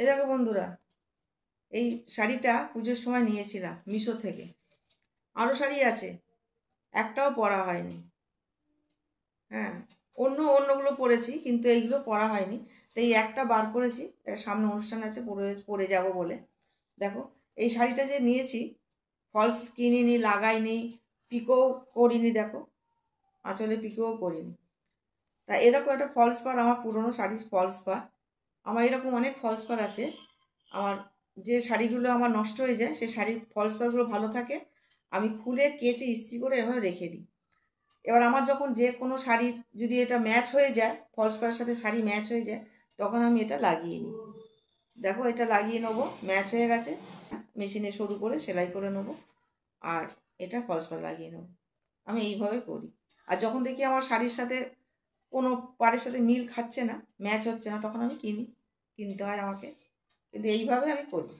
এ দেখো বন্ধুরা, এই শাড়িটা পুজোর সময় নিয়েছিলাম মিশো থেকে। আরও শাড়ি আছে, একটাও পরা হয়নি। হ্যাঁ, অন্যগুলো পরেছি, কিন্তু এইগুলো পরা হয়নি। তো এই একটা বার করেছি, এটা সামনে অনুষ্ঠান আছে, পরে যাব বলে। দেখো, এই শাড়িটা যে নিয়েছি, ফলস কিনিনি, লাগাইনি, পিকো করিনি। দেখো, আঁচলে পিকোও করিনি। তা এ দেখো, একটা ফলস পার, আমার পুরনো শাড়ির ফলস পার। আমার এরকম অনেক ফলস পার আছে। আমার যে শাড়িগুলো আমার নষ্ট হয়ে যায়, সেই শাড়ির ফলস পারগুলো ভালো থাকে, আমি খুলে কেচে ইস্ত্রি করে এভাবে রেখে দিই। এবার আমার যখন যে কোনো শাড়ির যদি এটা ম্যাচ হয়ে যায়, ফলস পাড়ের সাথে শাড়ি ম্যাচ হয়ে যায়, তখন আমি এটা লাগিয়ে নিই। দেখো, এটা লাগিয়ে নেবো, ম্যাচ হয়ে গেছে, মেশিনে সরু করে সেলাই করে নেবো, আর এটা ফলস পাড় লাগিয়ে নেবো। আমি এইভাবে করি। আর যখন দেখি আমার শাড়ির সাথে কোনো পাড়ের সাথে মিল খাচ্ছে না, ম্যাচ হচ্ছে না, তখন আমি কিনতে হয় আমাকে। কিন্তু এইভাবে আমি করি।